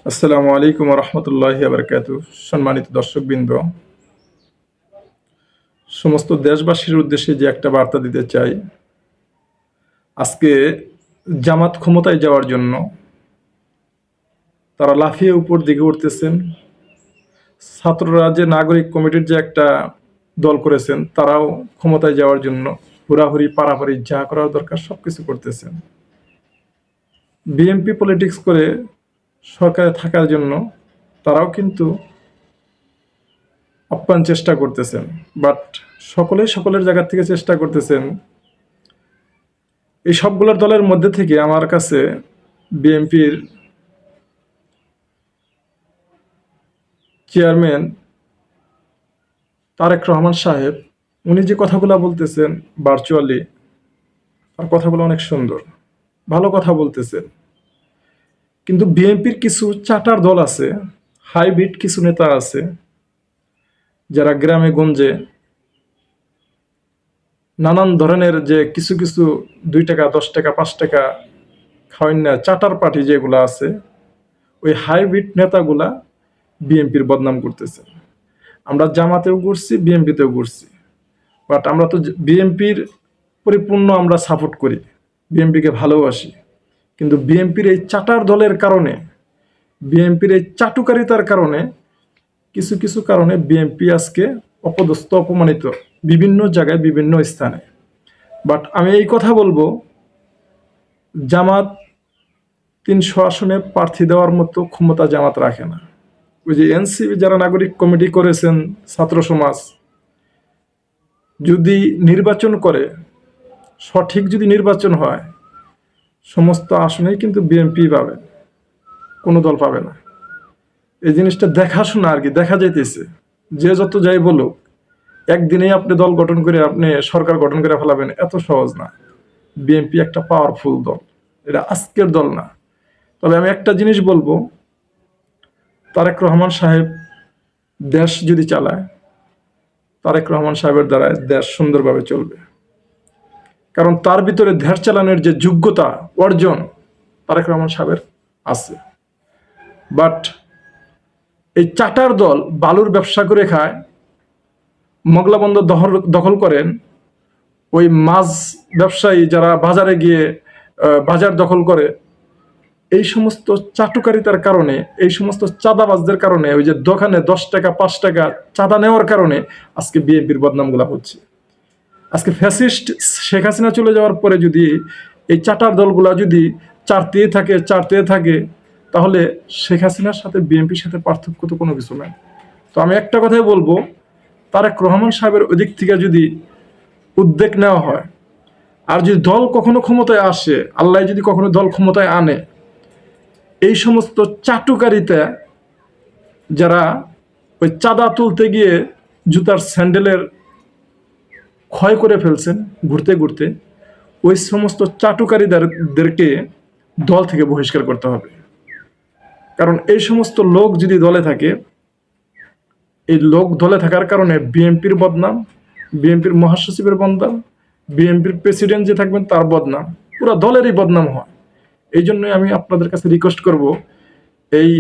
আসসালামু আলাইকুম রহমতুল্লাহি বারকাতুহ। সম্মানিত দর্শকবৃন্দ, সমস্ত দেশবাসীর উদ্দেশ্যে যে একটা বার্তা দিতে চাই। আজকে জামাত ক্ষমতায় যাওয়ার জন্য তারা লাফিয়ে উপর দিকে উঠতেছেন। ছাত্ররা যে নাগরিক কমিটির যে একটা দল করেছেন, তারাও ক্ষমতায় যাওয়ার জন্য হুড়াহুড়ি পারাপারি যা করার দরকার সবকিছু করতেছেন। বিএনপি পলিটিক্স করে সরকারে থাকার জন্য তারাও কিন্তু আপ্রাণ চেষ্টা করতেছেন, বাট সকলেই সকলের জায়গা থেকে চেষ্টা করতেছেন। এই সবগুলোর দলের মধ্যে থেকে আমার কাছে বিএনপির চেয়ারম্যান তারেক রহমান সাহেব, উনি যে কথাগুলো বলতেছেন ভার্চুয়ালি, আর কথাগুলো অনেক সুন্দর, ভালো কথা বলতেছেন। কিন্তু বিএনপির কিছু চাটার দল আছে, হাইব্রিড কিছু নেতা আছে, যারা গ্রামে গঞ্জে নানান ধরনের যে কিছু কিছু 2 টাকা 10 টাকা 5 টাকা খাওয়ান না চাটার পার্টি যেগুলো আছে, ওই হাইব্রিড নেতাগুলা বিএনপির বদনাম করতেছে। আমরা জামাতেও ঘুরছি, বিএনপিতেও ঘুরছি, বাট আমরা তো বিএনপির পরিপূর্ণ আমরা সাপোর্ট করি, বিএনপিকে ভালোবাসি। কিন্তু বিএনপির এই চাটার দলের কারণে, বিএনপির এই চাটুকারিতার কারণে, কিছু কিছু কারণে বিএনপি আজকে অপদস্থ, অপমানিত বিভিন্ন জায়গায় বিভিন্ন স্থানে। বাট আমি এই কথা বলবো, জামাত 300 আসনে প্রার্থী দেওয়ার মতো ক্ষমতা জামাত রাখে না। ওই যে এনসিপি যারা নাগরিক কমিটি করেছেন, ছাত্র সমাজ যদি নির্বাচন করে, সঠিক যদি নির্বাচন হয়, সমস্ত আসনেই কিন্তু বিএনপি পাবে, কোনো দল পাবে না। এই জিনিসটা দেখাশোনা আর কি, দেখা যাইতেছে। যে যত যাই বলুক, একদিনেই আপনি দল গঠন করে আপনি সরকার গঠন করে ফেলাবেন, এত সহজ না। বিএনপি একটা পাওয়ারফুল দল, এটা আজকের দল না। তবে আমি একটা জিনিস বলবো, তারেক রহমান সাহেব দেশ যদি চালায়, তারেক রহমান সাহেবের দ্বারা দেশ সুন্দরভাবে চলবে। কারণ তার ভিতরে দেশ চালানোর যে যোগ্যতা অর্জন তারেক রহমান সাহেবের আছে। বাট এই চাটার দল বালুর ব্যবসা করে খায়, মগলা বন্দর দখল করেন, ওই মাছ ব্যবসায়ী যারা বাজারে গিয়ে বাজার দখল করে, এই সমস্ত চাটুকারিতার কারণে, এই সমস্ত চাঁদাবাজদের কারণে, ওই যে দোকানে 10 টাকা 5 টাকা চাঁদা নেওয়ার কারণে আজকে বিএনপির বদনামগুলা হচ্ছে। আজকে ফ্যাসিস্ট শেখ হাসিনা চলে যাওয়ার পরে যদি এই চাটার দলগুলা যদি চারতেই থাকে, তাহলে শেখ হাসিনার সাথে বিএনপির সাথে পার্থক্য তো কোনো কিছু নাই। তো আমি একটা কথাই বলবো, তারেক রহমান সাহেবের ওদিক থেকে যদি উদ্যোগ নেওয়া হয়, আর যদি দল কখনো ক্ষমতায় আসে, আল্লাহ যদি কখনো দল ক্ষমতায় আনে, এই সমস্ত চাটুকারিতা যারা ওই চাঁদা তুলতে গিয়ে জুতার স্যান্ডেলের ক্ষয় করে ফেলছেন ঘুরতে ঘুরতে, ওই সমস্ত চাটুকারীদেরকে দল থেকে বহিষ্কার করতে হবে। কারণ এই সমস্ত লোক যদি দলে থাকে, এই লোক দলে থাকার কারণে বিএনপির বদনাম, বিএনপির মহাসচিবের বদনাম, বিএনপির প্রেসিডেন্ট যে থাকবেন তার বদনাম, পুরো দলেরই বদনাম হয়। এই জন্যই আমি আপনাদের কাছে রিকোয়েস্ট করব, এই